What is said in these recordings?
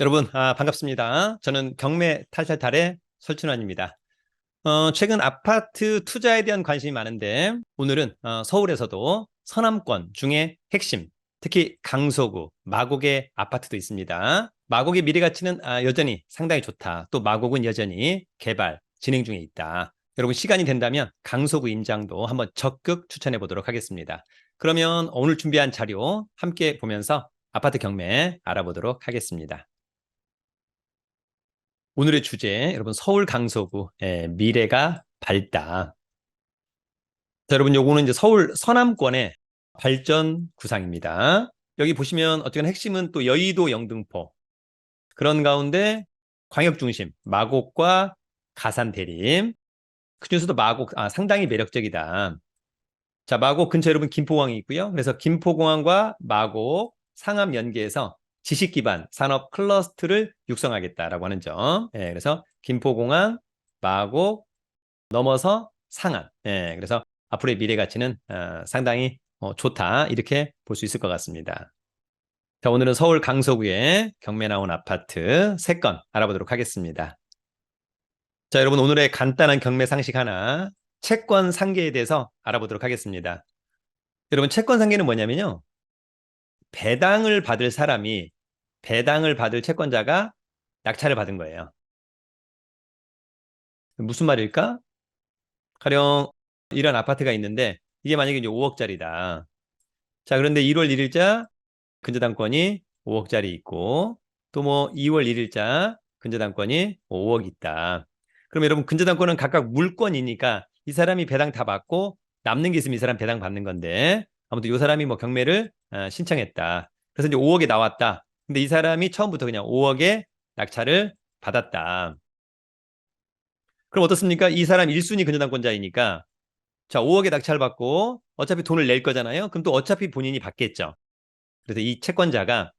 여러분, 반갑습니다. 저는 경매 탈탈탈의 설춘환입니다. 최근 아파트 투자에 대한 관심이 많은데, 오늘은 서울에서도 서남권 중에 핵심, 특히 강서구, 마곡의 아파트도 있습니다. 마곡의 미래 가치는 여전히 상당히 좋다. 또 마곡은 여전히 개발, 진행 중에 있다. 여러분, 시간이 된다면 강서구 임장도 한번 적극 추천해 보도록 하겠습니다. 그러면 오늘 준비한 자료 함께 보면서 아파트 경매 알아보도록 하겠습니다. 오늘의 주제, 여러분, 서울 강서구, 미래가 밝다. 자, 여러분, 요거는 이제 서울 서남권의 발전 구상입니다. 여기 보시면 어쨌든 핵심은 또 여의도 영등포. 그런 가운데 광역 중심, 마곡과 가산 대림. 그중에서도 마곡, 상당히 매력적이다. 자, 마곡 근처 여러분 김포공항이 있고요. 그래서 김포공항과 마곡 상암 연계해서 지식 기반 산업 클러스터를 육성하겠다라고 하는 점. 그래서 김포공항, 마곡 넘어서 상암. 그래서 앞으로의 미래 가치는 상당히 좋다. 이렇게 볼 수 있을 것 같습니다. 자, 오늘은 서울 강서구에 경매 나온 아파트 3건 알아보도록 하겠습니다. 자, 여러분 오늘의 간단한 경매 상식 하나, 채권 상계에 대해서 알아보도록 하겠습니다. 여러분 채권 상계는 뭐냐면요. 배당을 받을 사람이 배당을 받을 채권자가 낙찰을 받은 거예요. 무슨 말일까? 가령 이런 아파트가 있는데 이게 만약에 이제 5억짜리다. 자, 그런데 1월 1일자 근저당권이 5억짜리 있고 또 뭐 2월 1일자 근저당권이 5억 있다. 그럼 여러분 근저당권은 각각 물권이니까 이 사람이 배당 다 받고 남는 게 있으면 이 사람 배당 받는 건데 아무튼 이 사람이 뭐 경매를 신청했다. 그래서 이제 5억에 나왔다. 근데 이 사람이 처음부터 그냥 5억에 낙찰을 받았다. 그럼 어떻습니까? 이 사람 1순위 근저당권자이니까 자, 5억에 낙찰받고 어차피 돈을 낼 거잖아요. 그럼 또 어차피 본인이 받겠죠. 그래서 이 채권자가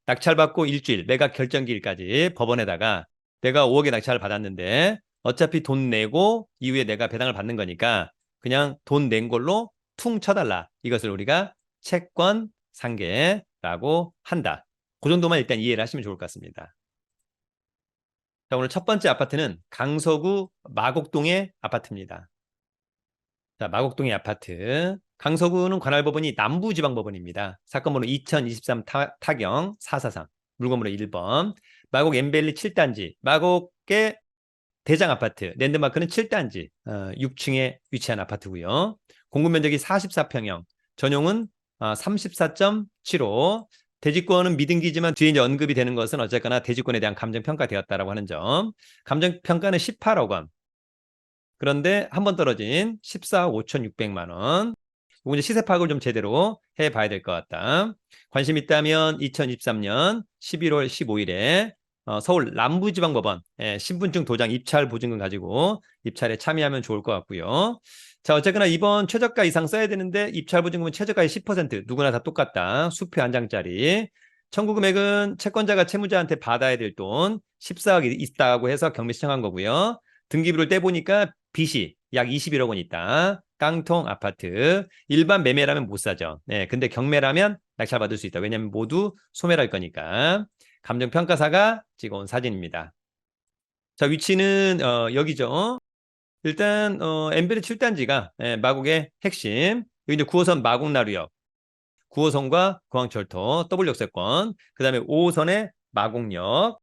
낙찰받고 일주일, 매각 결정기일까지 법원에다가 내가 5억에 낙찰을 받았는데 어차피 돈 내고 이후에 내가 배당을 받는 거니까 그냥 돈 낸 걸로 퉁 쳐달라. 이것을 우리가 채권 상계라고 한다. 그 정도만 일단 이해를 하시면 좋을 것 같습니다. 자, 오늘 첫 번째 아파트는 강서구 마곡동의 아파트입니다. 자, 마곡동의 아파트. 강서구는 관할법원이 남부지방법원입니다. 사건번호 2023 타경 443, 물건번호 1번. 마곡 엠벨리 7단지, 마곡의 대장 아파트, 랜드마크는 7단지, 6층에 위치한 아파트고요. 공급 면적이 44평형, 전용은 34.75. 대지권은 미등기지만 뒤에 이제 언급이 되는 것은 어쨌거나 대지권에 대한 감정평가되었다라고 하는 점. 감정평가는 18억 원. 그런데 한 번 떨어진 14억 5,600만 원. 이거 이제 시세 파악을 좀 제대로 해봐야 될 것 같다. 관심 있다면 2023년 11월 15일에 서울 남부지방법원 신분증 도장 입찰 보증금 가지고 입찰에 참여하면 좋을 것 같고요. 자, 어쨌거나 이번 최저가 이상 써야 되는데 입찰 보증금은 최저가의 10%, 누구나 다 똑같다. 수표 한 장짜리. 청구 금액은 채권자가 채무자한테 받아야 될 돈 14억이 있다고 해서 경매 신청한 거고요. 등기부를 떼보니까 빚이 약 21억 원 있다. 깡통 아파트. 일반 매매라면 못 사죠. 근데 경매라면 낙찰받을 수 있다. 왜냐하면 모두 소멸할 거니까. 감정평가사가 찍어온 사진입니다. 자, 위치는 여기죠. 일단 엠베르 7단지가 마곡의 핵심. 여기 이제 9호선 마곡나루역, 9호선과 공항철도 더블 역세권, 그 다음에 5호선의 마곡역,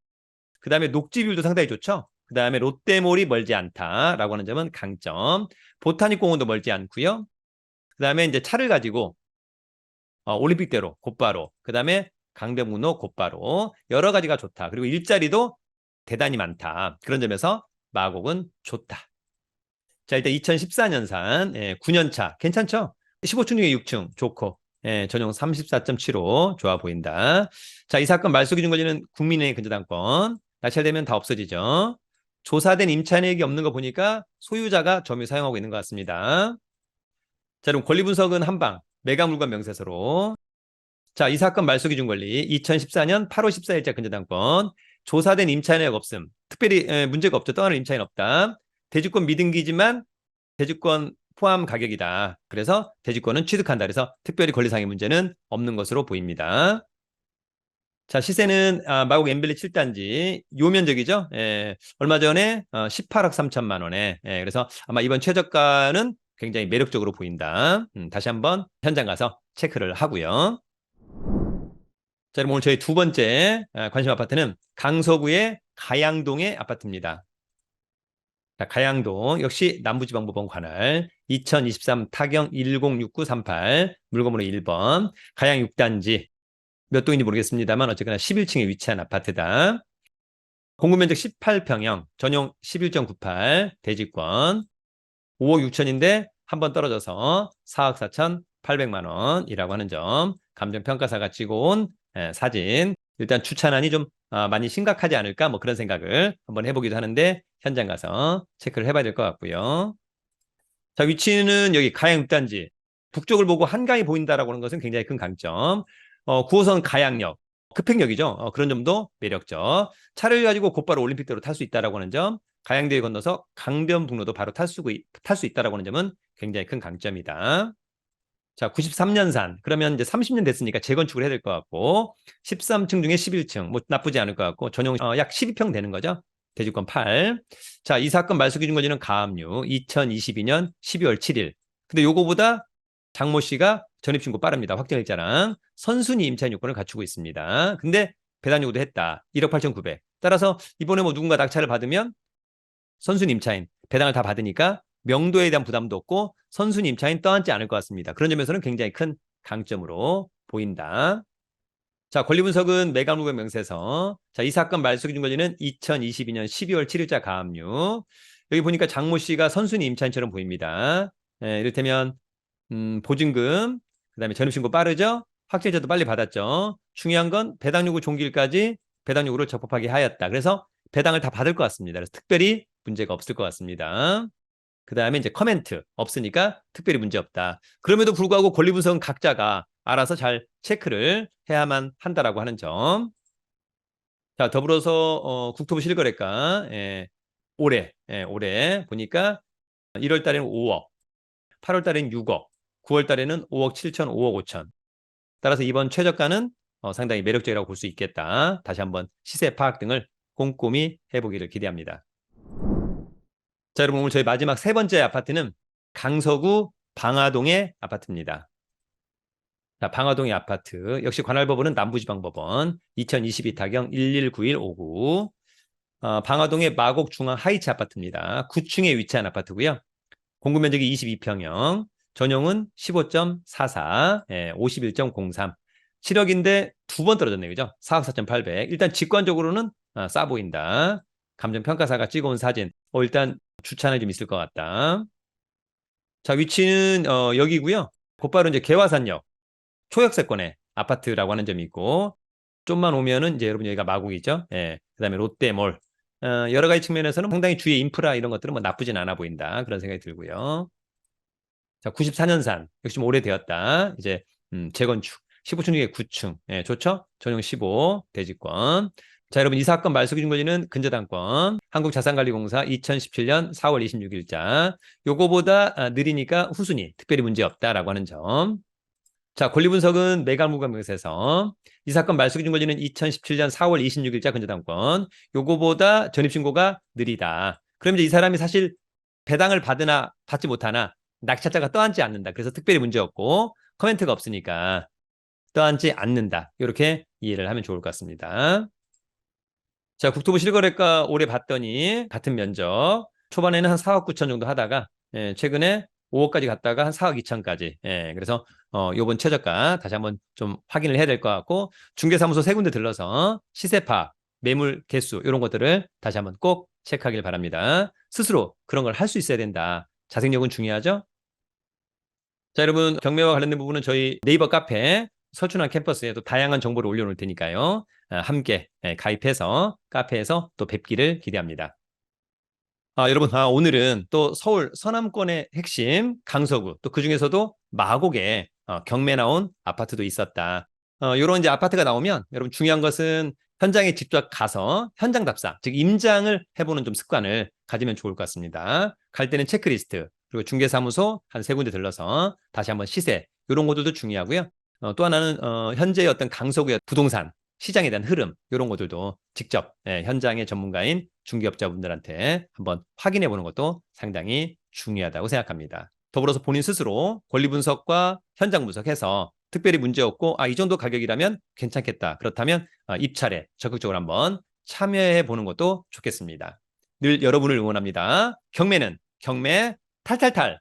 그 다음에 녹지뷰도 상당히 좋죠. 그 다음에 롯데몰이 멀지 않다라고 하는 점은 강점. 보타닉 공원도 멀지 않고요. 그 다음에 이제 차를 가지고 올림픽대로 곧바로, 그 다음에 강변북로 곧바로 여러 가지가 좋다. 그리고 일자리도 대단히 많다. 그런 점에서 마곡은 좋다. 자, 일단 2014년산 9년차 괜찮죠? 15층 중에 6층 좋고 전용 34.75 좋아 보인다. 자, 이 사건 말소 기준 권리는 국민의 근저당권. 낙찰되면 다 없어지죠. 조사된 임차인에게 없는 거 보니까 소유자가 점유 사용하고 있는 것 같습니다. 자, 그럼 권리 분석은 한방 매각 물건 명세서로. 자, 이 사건 말소 기준 권리 2014년 8월 14일자 근저당권. 조사된 임차인에게 없음. 특별히 문제가 없죠. 떠나는 임차인 없다. 대주권 미등기지만 대주권 포함 가격이다. 그래서 대주권은 취득한다. 그래서 특별히 권리상의 문제는 없는 것으로 보입니다. 자, 시세는 마곡 엠블리 7단지 요 면적이죠. 예, 얼마 전에 18억 3천만 원에. 예, 그래서 아마 이번 최저가는 굉장히 매력적으로 보인다. 다시 한번 현장 가서 체크를 하고요. 자, 그럼 오늘 저희 두 번째 관심 아파트는 강서구의 가양동의 아파트입니다. 자, 가양동 역시 남부지방법원 관할 2023 타경 106938 물건번호 1번 가양 6단지 몇 동인지 모르겠습니다만 어쨌거나 11층에 위치한 아파트다. 공급면적 18평형, 전용 11.98, 대지권 5억 6천인데 한 번 떨어져서 4억 4천 8백만 원이라고 하는 점. 감정평가사가 찍어온 사진. 일단 주차난이 좀 많이 심각하지 않을까 뭐 그런 생각을 한번 해보기도 하는데 현장 가서 체크를 해봐야 될 것 같고요. 자, 위치는 여기 가양 6단지. 북쪽을 보고 한강이 보인다라고 하는 것은 굉장히 큰 강점. 9호선 가양역, 급행역이죠. 그런 점도 매력적. 차를 가지고 곧바로 올림픽대로 탈 수 있다라고 하는 점, 가양대에 건너서 강변북로도 바로 탈 수 있다라고 하는 점은 굉장히 큰 강점이다. 자, 93년산. 그러면 이제 30년 됐으니까 재건축을 해야 될 것 같고, 13층 중에 11층. 뭐 나쁘지 않을 것 같고, 전용 약 12평 되는 거죠. 대지권 8. 자, 이 사건 말소 기준 거지는 가압류 2022년 12월 7일. 근데 요거보다 장모 씨가 전입신고 빠릅니다. 확정일자랑 선순위 임차인 요건을 갖추고 있습니다. 근데 배당 요구도 했다. 1억 8,900. 따라서 이번에 뭐 누군가 낙찰을 받으면 선순위 임차인 배당을 다 받으니까 명도에 대한 부담도 없고 선순위 임차인 떠안지 않을 것 같습니다. 그런 점에서는 굉장히 큰 강점으로 보인다. 자, 권리분석은 매각물건 명세서. 자, 이 사건 말소 기준 권리는 2022년 12월 7일자 가압류. 여기 보니까 장모 씨가 선순위 임차인처럼 보입니다. 이를테면 보증금, 그다음에 전입신고 빠르죠? 확정일자도 빨리 받았죠? 중요한 건 배당 요구 종기일까지 배당 요구를 적법하게 하였다. 그래서 배당을 다 받을 것 같습니다. 그래서 특별히 문제가 없을 것 같습니다. 그 다음에 이제 커멘트 없으니까 특별히 문제 없다. 그럼에도 불구하고 권리분석은 각자가 알아서 잘 체크를 해야만 한다라고 하는 점. 자, 더불어서 국토부 실거래가 올해 보니까 1월 달에는 5억, 8월 달에는 6억, 9월 달에는 5억 7천, 5억 5천. 따라서 이번 최저가는 상당히 매력적이라고 볼 수 있겠다. 다시 한번 시세 파악 등을 꼼꼼히 해보기를 기대합니다. 자, 여러분 오늘 저희 마지막 세 번째 아파트는 강서구 방화동의 아파트입니다. 자, 방화동의 아파트 역시 관할법원은 남부지방법원 2022 타경 119159 방화동의 마곡 중앙 하이츠 아파트입니다. 9층에 위치한 아파트고요. 공급면적이 22평형, 전용은 15.44, 51.03. 7억인데 두 번 떨어졌네요. 그죠? 4억 4,800. 일단 직관적으로는 싸 보인다. 감정평가사가 찍어온 사진. 일단 주차는 좀 있을 것 같다. 자, 위치는 여기고요. 곧바로 이제 개화산역 초역세권의 아파트라고 하는 점이 있고, 좀만 오면은 이제 여러분 여기가 마곡이죠. 그다음에 롯데몰. 여러 가지 측면에서는 상당히 주위의 인프라 이런 것들은 뭐 나쁘진 않아 보인다. 그런 생각이 들고요. 자, 94년산 역시 뭐 오래되었다. 이제 재건축 15층 중에 9층. 좋죠? 전용 15 대지권. 자, 여러분 이 사건 말소 기준 권리는 근저당권 한국자산관리공사 2017년 4월 26일자. 요거보다 느리니까 후순위 특별히 문제 없다라고 하는 점. 자, 권리분석은 매각물건명세서. 이 사건 말소 기준 권리는 2017년 4월 26일자 근저당권. 요거보다 전입신고가 느리다. 그럼 이제 이 사람이 사실 배당을 받으나 받지 못하나 낙찰자가 떠안지 않는다. 그래서 특별히 문제 없고 커멘트가 없으니까 떠안지 않는다. 이렇게 이해를 하면 좋을 것 같습니다. 자, 국토부 실거래가 올해 봤더니 같은 면적 초반에는 한 4억 9천 정도 하다가 최근에 5억까지 갔다가 한 4억 2천까지. 그래서 요번 최저가 다시 한번 좀 확인을 해야 될 것 같고 중개사무소 세 군데 들러서 시세 파악, 매물 개수 이런 것들을 다시 한번 꼭 체크하길 바랍니다. 스스로 그런 걸 할 수 있어야 된다. 자생력은 중요하죠? 자, 여러분 경매와 관련된 부분은 저희 네이버 카페 서춘환 캠퍼스에 또 다양한 정보를 올려놓을 테니까요. 함께 가입해서 카페에서 또 뵙기를 기대합니다. 여러분 오늘은 또 서울 서남권의 핵심 강서구 또 그중에서도 마곡에 경매 나온 아파트도 있었다. 이런 이제 아파트가 나오면 여러분 중요한 것은 현장에 직접 가서 현장 답사 즉 임장을 해보는 좀 습관을 가지면 좋을 것 같습니다. 갈 때는 체크리스트 그리고 중개사무소 한 세 군데 들러서 다시 한번 시세 이런 것들도 중요하고요. 또 하나는 현재의 어떤 강서구의 부동산 시장에 대한 흐름 이런 것들도 직접 현장의 전문가인 중개업자분들한테 한번 확인해 보는 것도 상당히 중요하다고 생각합니다. 더불어서 본인 스스로 권리 분석과 현장 분석해서 특별히 문제 없고 이 정도 가격이라면 괜찮겠다. 그렇다면 입찰에 적극적으로 한번 참여해 보는 것도 좋겠습니다. 늘 여러분을 응원합니다. 경매는 경매 탈탈탈